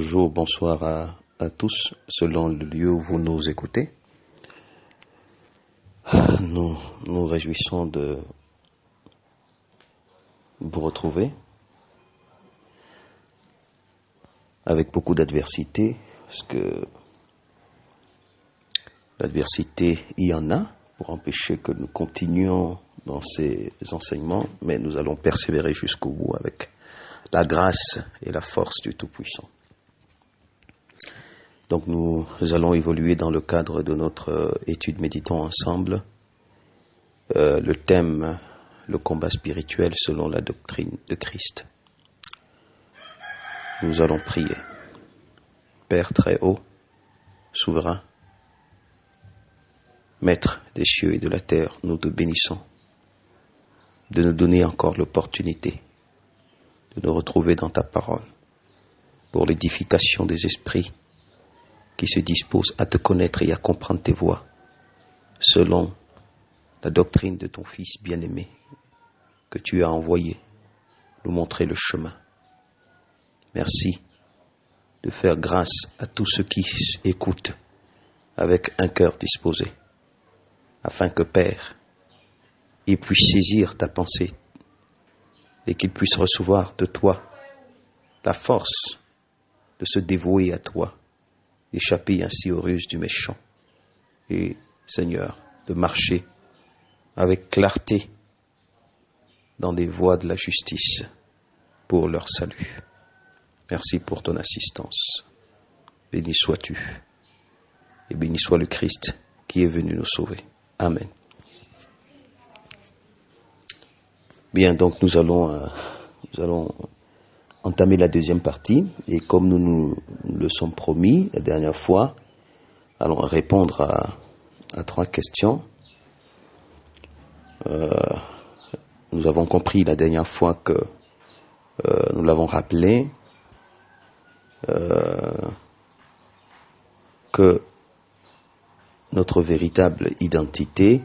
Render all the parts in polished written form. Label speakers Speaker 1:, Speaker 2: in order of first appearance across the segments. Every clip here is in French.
Speaker 1: Bonjour, bonsoir à tous, selon le lieu où vous nous écoutez. Nous nous réjouissons de vous retrouver avec beaucoup d'adversité, parce que l'adversité, il y en a pour empêcher que nous continuions dans ces enseignements, mais nous allons persévérer jusqu'au bout avec la grâce et la force du Tout-Puissant. Donc nous allons évoluer dans le cadre de notre étude Méditons ensemble le thème, le combat spirituel selon la doctrine de Christ. Nous allons prier. Père très haut, souverain, Maître des cieux et de la terre, nous te bénissons de nous donner encore l'opportunité de nous retrouver dans ta parole pour l'édification des esprits qui se disposent à te connaître et à comprendre tes voies selon la doctrine de ton Fils bien-aimé que tu as envoyé nous montrer le chemin. Merci de faire grâce à tous ceux qui écoutent avec un cœur disposé, afin que, Père, ils puissent saisir ta pensée et qu'ils puissent recevoir de toi la force de se dévouer à toi, d'échapper ainsi aux ruses du méchant et, Seigneur, de marcher avec clarté dans les voies de la justice pour leur salut. Merci pour ton assistance. Béni sois-tu et béni soit le Christ qui est venu nous sauver. Amen. Bien, donc nous allons entamer la deuxième partie et comme nous le sommes promis la dernière fois, allons répondre à 3 questions. Nous avons compris la dernière fois que nous l'avons rappelé que notre véritable identité,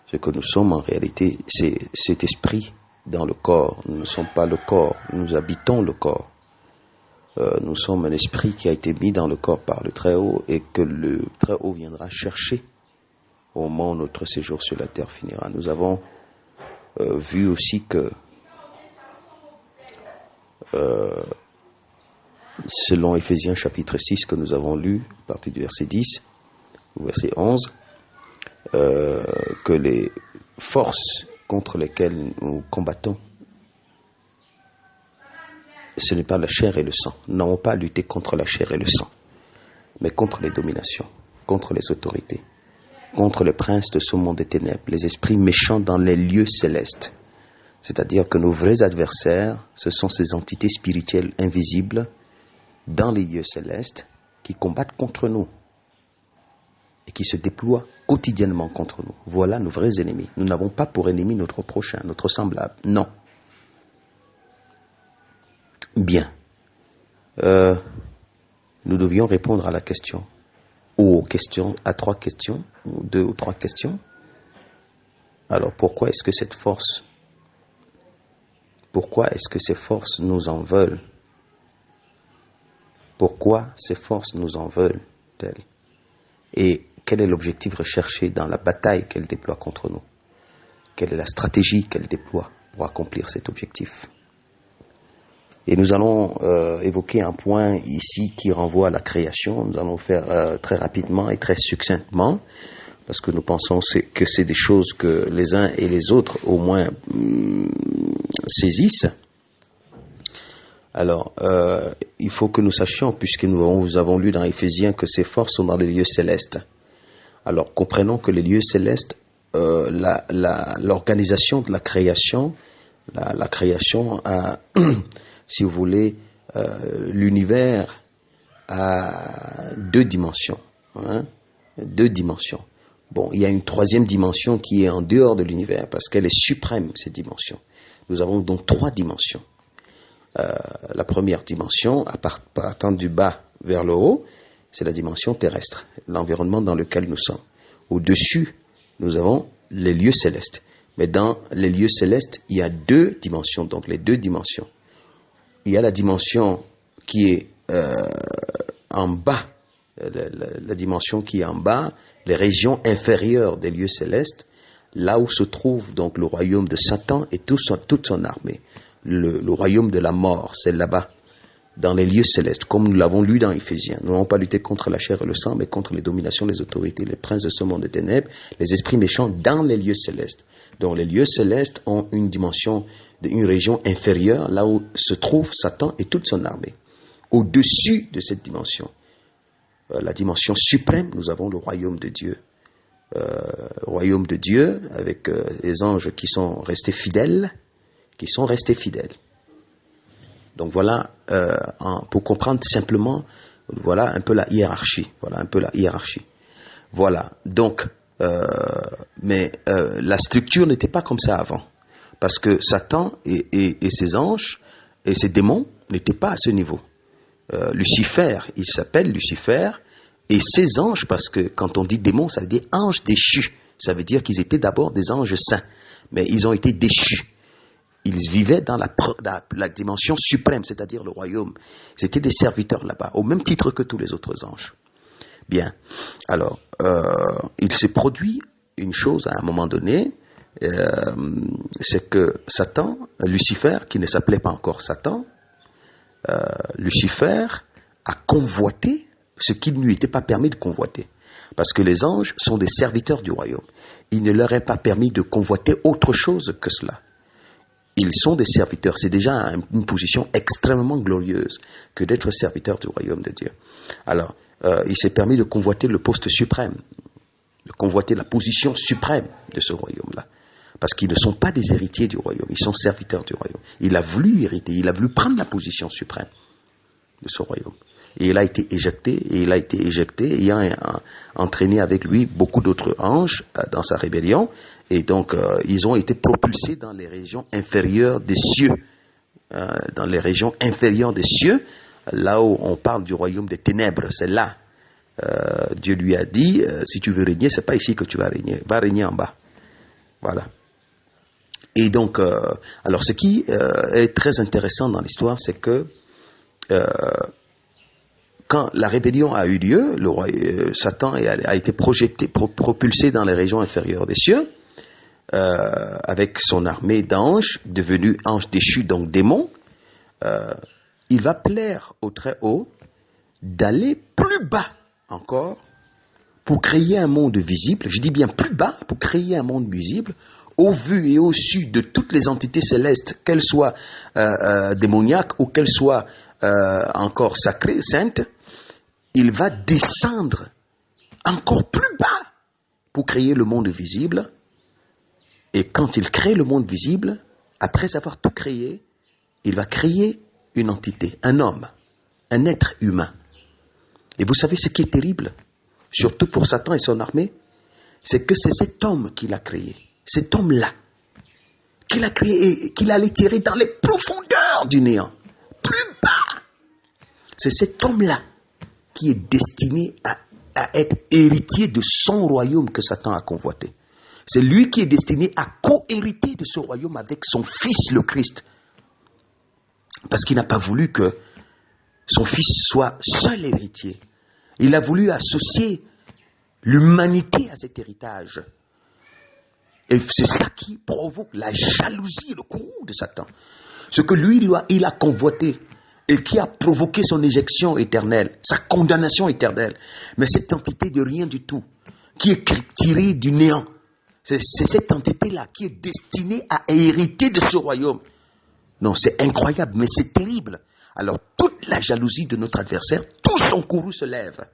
Speaker 1: ce que nous sommes en réalité, c'est cet esprit dans le corps. Nous ne sommes pas le corps, nous habitons le corps. Nous sommes un esprit qui a été mis dans le corps par le Très-Haut et que le Très-Haut viendra chercher au moment où notre séjour sur la terre finira. Nous avons vu aussi que selon Éphésiens chapitre 6 que nous avons lu, à partir du verset 10, au verset 11, que les forces contre lesquelles nous combattons, ce n'est pas la chair et le sang. Nous n'avons pas à lutter contre la chair et le sang, mais contre les dominations, contre les autorités, contre les princes de ce monde des ténèbres, les esprits méchants dans les lieux célestes. C'est-à-dire que nos vrais adversaires, ce sont ces entités spirituelles invisibles dans les lieux célestes qui combattent contre nous et qui se déploient quotidiennement contre nous. Voilà nos vrais ennemis. Nous n'avons pas pour ennemi notre prochain, notre semblable. Non. Bien. Nous devions répondre à la question, ou aux questions, à 3 questions, ou 2 ou 3 questions. Alors pourquoi est-ce que ces forces nous en veulent? Pourquoi ces forces nous en veulent-elles? Et quel est l'objectif recherché dans la bataille qu'elles déploient contre nous? Quelle est la stratégie qu'elles déploient pour accomplir cet objectif? Et nous allons évoquer un point ici qui renvoie à la création. Nous allons faire très rapidement et très succinctement, parce que nous pensons que c'est des choses que les uns et les autres au moins saisissent. Alors, il faut que nous sachions, puisque nous avons lu dans Éphésiens que ces forces sont dans les lieux célestes. Alors, comprenons que les lieux célestes, l'organisation de la création a, si vous voulez, l'univers a 2 dimensions. 2 dimensions. Bon, il y a une 3e dimension qui est en dehors de l'univers, parce qu'elle est suprême, cette dimension. Nous avons donc 3 dimensions. La première dimension, partant du bas vers le haut, c'est la dimension terrestre, l'environnement dans lequel nous sommes. Au-dessus, nous avons les lieux célestes. Mais dans les lieux célestes, il y a 2 dimensions, donc les 2 dimensions. Il y a la dimension qui est en bas, la dimension qui est en bas, les régions inférieures des lieux célestes, là où se trouve donc le royaume de Satan et toute son armée. Le royaume de la mort, c'est là-bas, dans les lieux célestes, comme nous l'avons lu dans Éphésiens. Nous n'avons pas lutté contre la chair et le sang, mais contre les dominations, les autorités, les princes de ce monde des ténèbres, les esprits méchants dans les lieux célestes. Donc les lieux célestes ont une dimension, une région inférieure, là où se trouve Satan et toute son armée. Au-dessus de cette dimension, la dimension suprême, nous avons le royaume de Dieu. Royaume de Dieu avec les anges qui sont restés fidèles, Donc voilà, pour comprendre simplement, voilà un peu la hiérarchie. Voilà, donc, mais la structure n'était pas comme ça avant. Parce que Satan et ses anges et ses démons n'étaient pas à ce niveau. Lucifer, il s'appelle Lucifer, et ses anges, parce que quand on dit démons, ça veut dire anges déchus. Ça veut dire qu'ils étaient d'abord des anges saints, mais ils ont été déchus. Ils vivaient dans la dimension suprême, c'est-à-dire le royaume. Ils étaient des serviteurs là-bas, au même titre que tous les autres anges. Bien. Alors, il s'est produit une chose à un moment donné, c'est que Satan, Lucifer, qui ne s'appelait pas encore Satan, Lucifer a convoité ce qui ne lui était pas permis de convoiter. Parce que les anges sont des serviteurs du royaume. Il ne leur est pas permis de convoiter autre chose que cela. Ils sont des serviteurs. C'est déjà une position extrêmement glorieuse que d'être serviteur du royaume de Dieu. Alors, il s'est permis de convoiter le poste suprême, de convoiter la position suprême de ce royaume-là. Parce qu'ils ne sont pas des héritiers du royaume, ils sont serviteurs du royaume. Il a voulu hériter, il a voulu prendre la position suprême de ce royaume. Et il a été éjecté, ayant entraîné avec lui beaucoup d'autres anges dans sa rébellion. Et donc, ils ont été propulsés dans les régions inférieures des cieux. Dans les régions inférieures des cieux, là où on parle du royaume des ténèbres, c'est là. Dieu lui a dit, si tu veux régner, c'est pas ici que tu vas régner en bas. Voilà. Et donc, alors ce qui est très intéressant dans l'histoire, c'est que quand la rébellion a eu lieu, Satan a été propulsé dans les régions inférieures des cieux, avec son armée d'anges, devenus anges déchus, donc démons. Il va plaire au Très-Haut d'aller plus bas encore pour créer un monde visible, je dis bien plus bas, pour créer un monde visible, au vu et au su de toutes les entités célestes, qu'elles soient démoniaques ou qu'elles soient encore sacrées, saintes. Il va descendre encore plus bas pour créer le monde visible. Et quand il crée le monde visible, après avoir tout créé, il va créer une entité, un homme, un être humain. Et vous savez ce qui est terrible, surtout pour Satan et son armée, c'est que c'est cet homme qu'il a créé, cet homme-là, qu'il a créé et qu'il allait tirer dans les profondeurs du néant, plus bas. C'est cet homme-là qui est destiné à être héritier de son royaume que Satan a convoité. C'est lui qui est destiné à co-hériter de ce royaume avec son fils, le Christ. Parce qu'il n'a pas voulu que son fils soit seul héritier. Il a voulu associer l'humanité à cet héritage. Et c'est ça qui provoque la jalousie et le courroux de Satan. Ce que lui, il a convoité et qui a provoqué son éjection éternelle, sa condamnation éternelle. Mais cette entité de rien du tout, qui est tirée du néant, c'est cette entité-là qui est destinée à hériter de ce royaume. Non, c'est incroyable, mais c'est terrible. Alors, toute la jalousie de notre adversaire, tout son courroux se lève.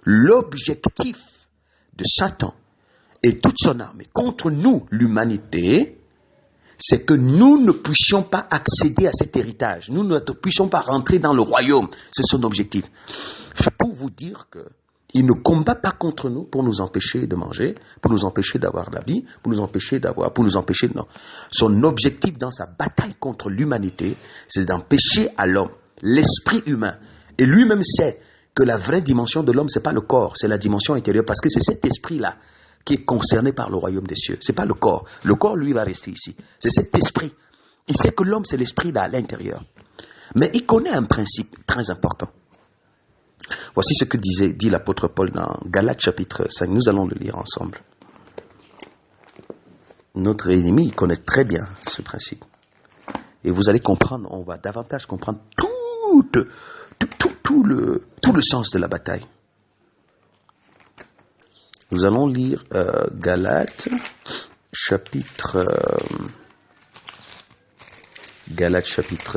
Speaker 1: L'objectif de Satan et toute son armée contre nous, l'humanité, c'est que nous ne puissions pas accéder à cet héritage. Nous ne puissions pas rentrer dans le royaume. C'est son objectif. C'est pour vous dire qu'il ne combat pas contre nous pour nous empêcher de manger, pour nous empêcher d'avoir la vie, pour nous empêcher non. Son objectif dans sa bataille contre l'humanité, c'est d'empêcher à l'homme, l'esprit humain. Et lui-même sait que la vraie dimension de l'homme, c'est pas le corps, c'est la dimension intérieure, parce que c'est cet esprit-là qui est concerné par le royaume des cieux. C'est pas le corps. Le corps, lui, va rester ici. C'est cet esprit. Il sait que l'homme, c'est l'esprit là, à l'intérieur. Mais il connaît un principe très important. Voici ce que dit l'apôtre Paul dans Galates chapitre 5. Nous allons le lire ensemble. Notre ennemi, il connaît très bien ce principe. Et vous allez comprendre, on va davantage comprendre tout le sens de la bataille. Nous allons lire Galates chapitre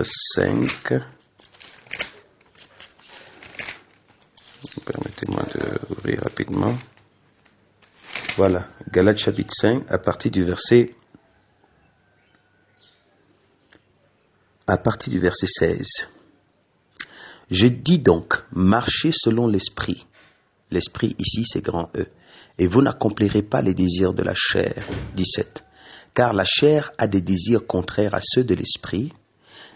Speaker 1: 5. Permettez-moi de ouvrir rapidement. Voilà, Galates chapitre 5, à partir du verset 16. Je dis donc, marchez selon l'esprit. L'esprit ici, c'est grand E. Et vous n'accomplirez pas les désirs de la chair. 17. Car la chair a des désirs contraires à ceux de l'esprit,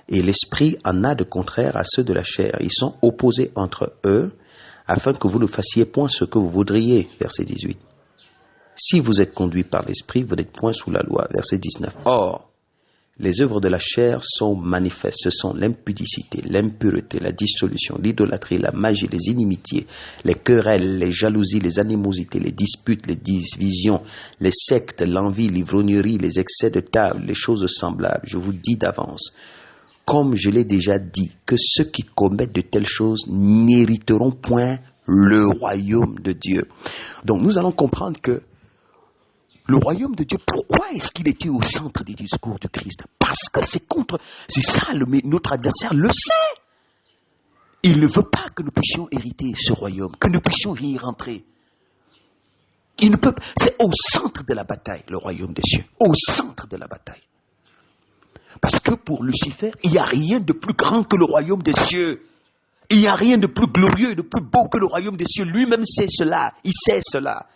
Speaker 1: et l'esprit en a de contraires à ceux de la chair. Ils sont opposés entre eux, afin que vous ne fassiez point ce que vous voudriez. Verset 18. Si vous êtes conduit par l'esprit, vous n'êtes point sous la loi. Verset 19. Or, les œuvres de la chair sont manifestes. Ce sont l'impudicité, l'impureté, la dissolution, l'idolâtrie, la magie, les inimitiés, les querelles, les jalousies, les animosités, les disputes, les divisions, les sectes, l'envie, l'ivrognerie, les excès de table, les choses semblables. Je vous dis d'avance, comme je l'ai déjà dit, que ceux qui commettent de telles choses n'hériteront point le royaume de Dieu. Donc nous allons comprendre que le royaume de Dieu, pourquoi est-ce qu'il était au centre des discours du Christ? Parce que c'est ça, notre adversaire le sait. Il ne veut pas que nous puissions hériter ce royaume, que nous puissions y rentrer. C'est au centre de la bataille, le royaume des cieux, au centre de la bataille. Parce que pour Lucifer, il n'y a rien de plus grand que le royaume des cieux. Il n'y a rien de plus glorieux et de plus beau que le royaume des cieux. Lui-même sait cela, il sait cela.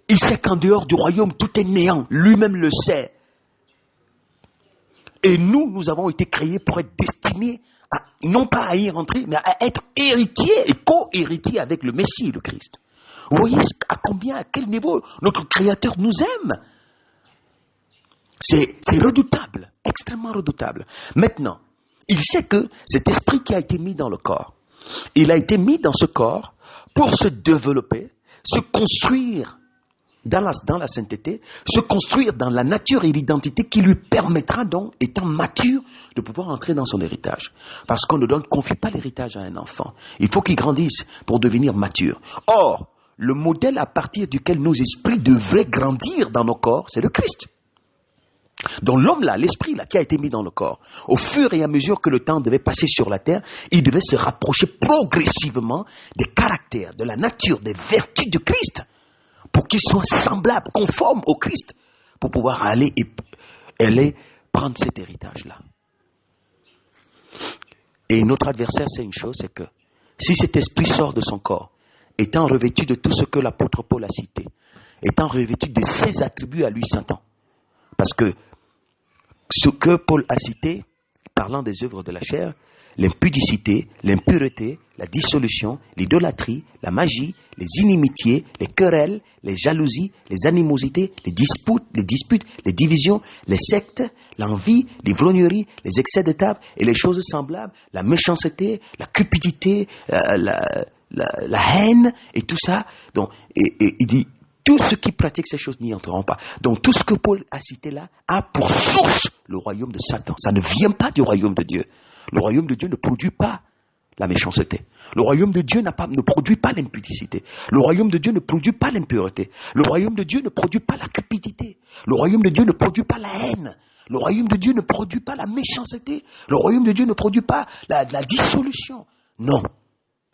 Speaker 1: Il sait qu'en dehors du royaume, tout est néant. Lui-même le sait. Et nous avons été créés pour être destinés, non pas à y rentrer, mais à être héritiers et co-héritiers avec le Messie, le Christ. Vous voyez à quel niveau notre Créateur nous aime. C'est redoutable, extrêmement redoutable. Maintenant, il sait que cet esprit qui a été mis dans le corps, il a été mis dans ce corps pour se développer, se construire dans la sainteté, se construire dans la nature et l'identité qui lui permettra donc, étant mature, de pouvoir entrer dans son héritage. Parce qu'on ne confie pas l'héritage à un enfant. Il faut qu'il grandisse pour devenir mature. Or, le modèle à partir duquel nos esprits devraient grandir dans nos corps, c'est le Christ. Donc l'homme là, l'esprit là, qui a été mis dans le corps, au fur et à mesure que le temps devait passer sur la terre, il devait se rapprocher progressivement des caractères, de la nature, des vertus du Christ, pour qu'il soit semblable, conforme au Christ, pour pouvoir aller prendre cet héritage-là. Et notre adversaire sait une chose, c'est que si cet esprit sort de son corps, étant revêtu de tout ce que l'apôtre Paul a cité, étant revêtu de ses attributs à lui, Satan, parce que ce que Paul a cité, parlant des œuvres de la chair, l'impudicité, l'impureté, la dissolution, l'idolâtrie, la magie, les inimitiés, les querelles, les jalousies, les animosités, les disputes, les divisions, les sectes, l'envie, l'ivrognerie, les excès de table et les choses semblables, la méchanceté, la cupidité, la haine et tout ça. Donc, et il dit, tous ceux qui pratiquent ces choses n'y entreront pas. Donc tout ce que Paul a cité là a pour source le royaume de Satan. Ça ne vient pas du royaume de Dieu. Le royaume de Dieu ne produit pas la méchanceté. Le royaume de Dieu ne produit pas l'impudicité. Le royaume de Dieu ne produit pas l'impureté. Le royaume de Dieu ne produit pas la cupidité. Le royaume de Dieu ne produit pas la haine. Le royaume de Dieu ne produit pas la méchanceté. Le royaume de Dieu ne produit pas la dissolution. Non.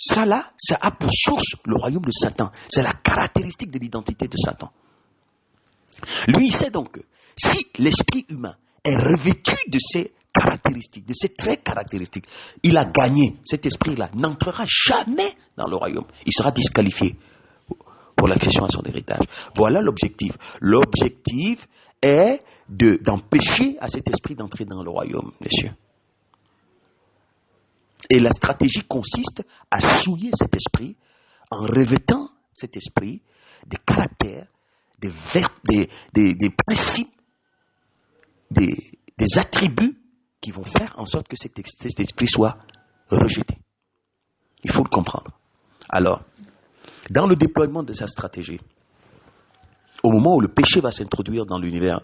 Speaker 1: Ça là, ça a pour source le royaume de Satan. C'est la caractéristique de l'identité de Satan. Lui, il sait donc que si l'esprit humain est revêtu de ces caractéristiques, de ces traits caractéristiques, il a gagné. Cet esprit-là n'entrera jamais dans le royaume. Il sera disqualifié pour l'accession à son héritage. Voilà l'objectif. L'objectif est d'empêcher à cet esprit d'entrer dans le royaume, messieurs. Et la stratégie consiste à souiller cet esprit en revêtant cet esprit des caractères, des principes, des attributs qui vont faire en sorte que cet esprit soit rejeté. Il faut le comprendre. Alors, dans le déploiement de sa stratégie, au moment où le péché va s'introduire dans l'univers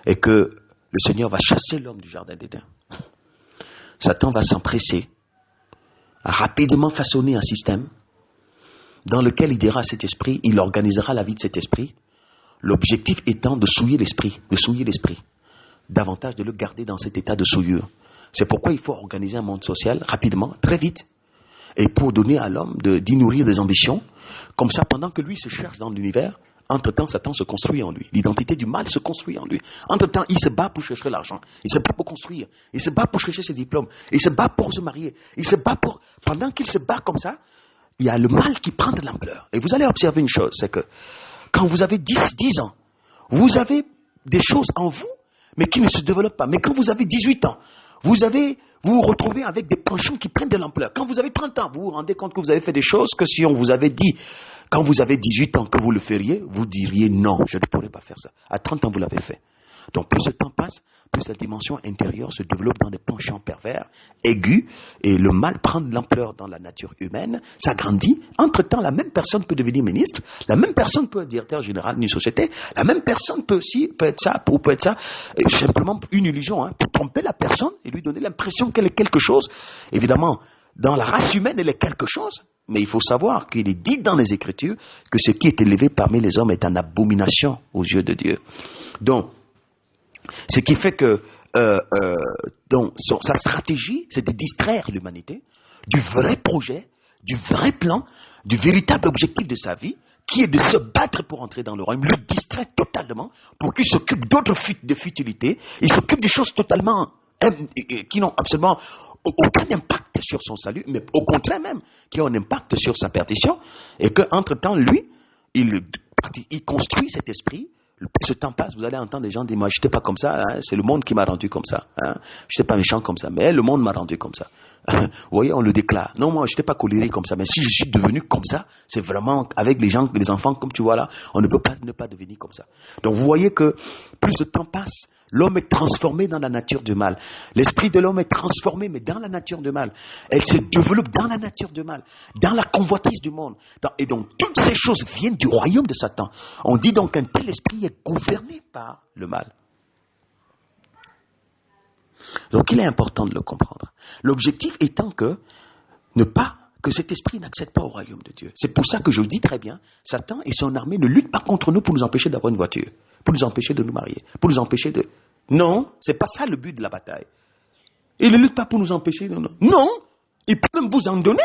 Speaker 1: et que le Seigneur va chasser l'homme du jardin d'Éden, Satan va s'empresser à rapidement façonner un système dans lequel il dira à cet esprit, il organisera la vie de cet esprit, l'objectif étant de souiller l'esprit, davantage de le garder dans cet état de souillure. C'est pourquoi il faut organiser un monde social rapidement, très vite, et pour donner à l'homme d'y nourrir des ambitions, comme ça, pendant que lui se cherche dans l'univers, entre-temps, Satan se construit en lui. L'identité du mal se construit en lui. Entre-temps, il se bat pour chercher l'argent. Il se bat pour construire. Il se bat pour chercher ses diplômes. Il se bat pour se marier. Il se bat pour... Pendant qu'il se bat comme ça, il y a le mal qui prend de l'ampleur. Et vous allez observer une chose, c'est que quand vous avez 10 ans, vous avez des choses en vous, mais qui ne se développent pas. Mais quand vous avez 18 ans, vous vous retrouvez avec des penchants qui prennent de l'ampleur. Quand vous avez 30 ans, vous vous rendez compte que vous avez fait des choses que si on vous avait dit, quand vous avez 18 ans, que vous le feriez, vous diriez non, je ne pourrais pas faire ça. À 30 ans, vous l'avez fait. Donc plus le temps passe, plus la dimension intérieure se développe dans des penchants pervers, aigus, et le mal prend de l'ampleur dans la nature humaine, ça grandit. Entre-temps, la même personne peut devenir ministre, la même personne peut être directeur général d'une société, la même personne peut être ça, ou peut être ça, et simplement une illusion, pour tromper la personne et lui donner l'impression qu'elle est quelque chose. Évidemment, dans la race humaine, elle est quelque chose, mais il faut savoir qu'il est dit dans les Écritures que ce qui est élevé parmi les hommes est en abomination aux yeux de Dieu. Donc, ce qui fait que sa stratégie, c'est de distraire l'humanité du vrai projet, du vrai plan, du véritable objectif de sa vie, qui est de se battre pour entrer dans le royaume. Il le distrait totalement pour qu'il s'occupe d'autres de futilités. Il s'occupe des choses totalement qui n'ont absolument aucun impact sur son salut, mais au contraire même, qui ont un impact sur sa perdition, et qu'entre-temps, lui, il construit cet esprit. Plus ce temps passe, vous allez entendre des gens dire, moi, je n'étais pas comme ça, c'est le monde qui m'a rendu comme ça. Je n'étais pas méchant comme ça, mais le monde m'a rendu comme ça. Vous voyez, on le déclare. Non, moi, je n'étais pas colérique comme ça, mais si je suis devenu comme ça, c'est vraiment, avec les gens, les enfants, comme tu vois là, on ne peut pas ne pas devenir comme ça. Donc, vous voyez que plus le temps passe, l'homme est transformé dans la nature du mal. L'esprit de l'homme est transformé, mais dans la nature du mal. Elle se développe dans la nature du mal, dans la convoitise du monde. Et donc, toutes ces choses viennent du royaume de Satan. On dit donc qu'un tel esprit est gouverné par le mal. Donc, il est important de le comprendre. L'objectif étant que cet esprit n'accède pas au royaume de Dieu. C'est pour ça que je le dis très bien, Satan et son armée ne luttent pas contre nous pour nous empêcher d'avoir une voiture, pour nous empêcher de nous marier, pour nous empêcher de... Non, c'est pas ça le but de la bataille. Il ne lutte pas pour nous empêcher de... Non, il peut même vous en donner,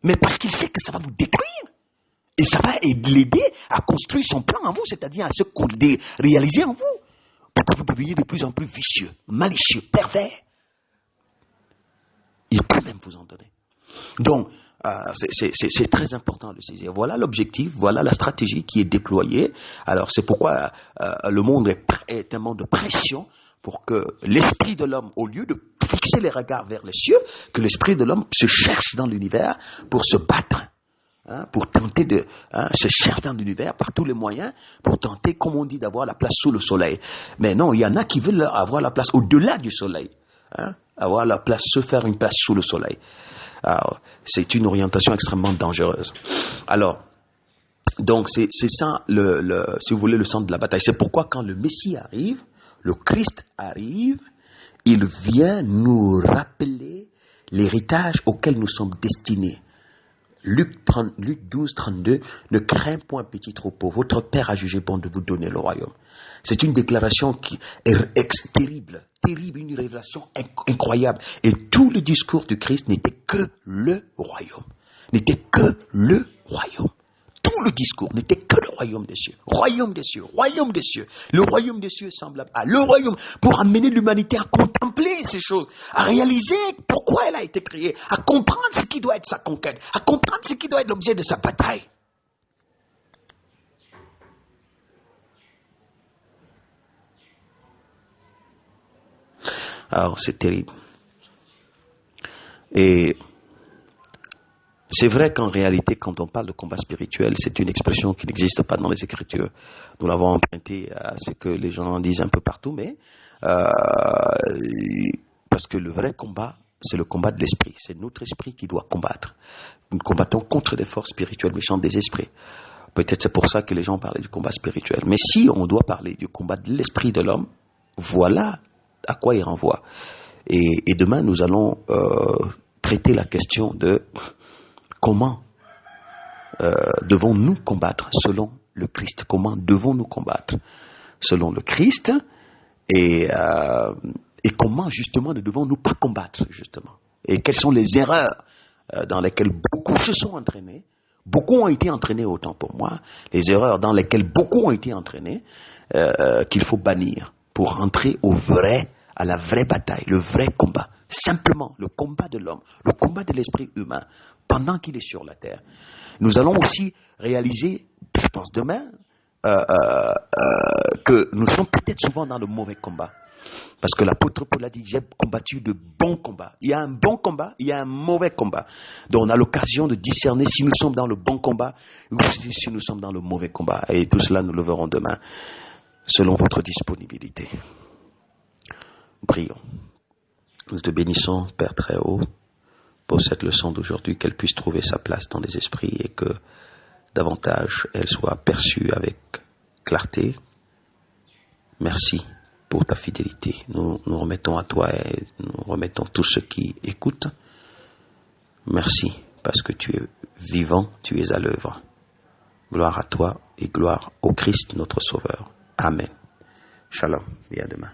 Speaker 1: mais parce qu'il sait que ça va vous détruire. Et ça va l'aider à construire son plan en vous, c'est-à-dire à se réaliser en vous, pour que vous deveniez de plus en plus vicieux, malicieux, pervers. Il peut même vous en donner. Donc, c'est très important de le saisir. Voilà l'objectif, voilà la stratégie qui est déployée. Alors, c'est pourquoi le monde est un monde de pression pour que l'esprit de l'homme, au lieu de fixer les regards vers les cieux, que l'esprit de l'homme se cherche dans l'univers pour se battre, pour tenter de se chercher dans l'univers par tous les moyens, pour tenter, comme on dit, d'avoir la place sous le soleil. Mais non, il y en a qui veulent avoir la place au-delà du soleil, avoir la place, se faire une place sous le soleil. Alors, c'est une orientation extrêmement dangereuse. Alors, donc c'est ça, si vous voulez, le centre de la bataille. C'est pourquoi quand le Messie arrive, le Christ arrive, il vient nous rappeler l'héritage auquel nous sommes destinés. Luc 12, 32, ne crains point petit troupeau, votre Père a jugé bon de vous donner le royaume. C'est une déclaration qui est terrible, une révélation incroyable. Et tout le discours du Christ n'était que le royaume. Tout le discours n'était que le royaume des cieux. Royaume des cieux, royaume des cieux. Le royaume des cieux est semblable à le royaume, pour amener l'humanité à contempler ces choses, à réaliser pourquoi elle a été créée, à comprendre ce qui doit être sa conquête, à comprendre ce qui doit être l'objet de sa bataille. Alors, c'est terrible. Et c'est vrai qu'en réalité, quand on parle de combat spirituel, c'est une expression qui n'existe pas dans les Écritures. Nous l'avons emprunté à ce que les gens en disent un peu partout, mais parce que le vrai combat, c'est le combat de l'esprit. C'est notre esprit qui doit combattre. nous combattons contre des forces spirituelles méchantes des esprits. Peut-être c'est pour ça que les gens parlaient du combat spirituel. Mais si on doit parler du combat de l'esprit de l'homme, voilà à quoi il renvoie. Et demain, nous allons traiter la question de comment devons-nous combattre selon le Christ. Comment devons-nous combattre selon le Christ et comment justement ne devons-nous pas combattre justement. Et quelles sont les erreurs dans lesquelles beaucoup se sont entraînés. Beaucoup ont été entraînés, autant pour moi, les erreurs dans lesquelles beaucoup ont été entraînés, qu'il faut bannir pour entrer à la vraie bataille, le vrai combat. Simplement, le combat de l'homme, le combat de l'esprit humain, pendant qu'il est sur la terre. Nous allons aussi réaliser, je pense demain, que nous sommes peut-être souvent dans le mauvais combat. Parce que l'apôtre Paul a dit, j'ai combattu de bons combats. Il y a un bon combat, il y a un mauvais combat. Donc on a l'occasion de discerner si nous sommes dans le bon combat ou si nous sommes dans le mauvais combat. Et tout cela, nous le verrons demain, selon votre disponibilité. Prions. Nous te bénissons, Père très haut, pour cette leçon d'aujourd'hui, qu'elle puisse trouver sa place dans les esprits et que davantage elle soit perçue avec clarté. Merci pour ta fidélité. Nous remettons à toi et nous remettons tous ceux qui écoutent. Merci parce que tu es vivant, tu es à l'œuvre. Gloire à toi et gloire au Christ notre Sauveur. Amen. Shalom et à demain.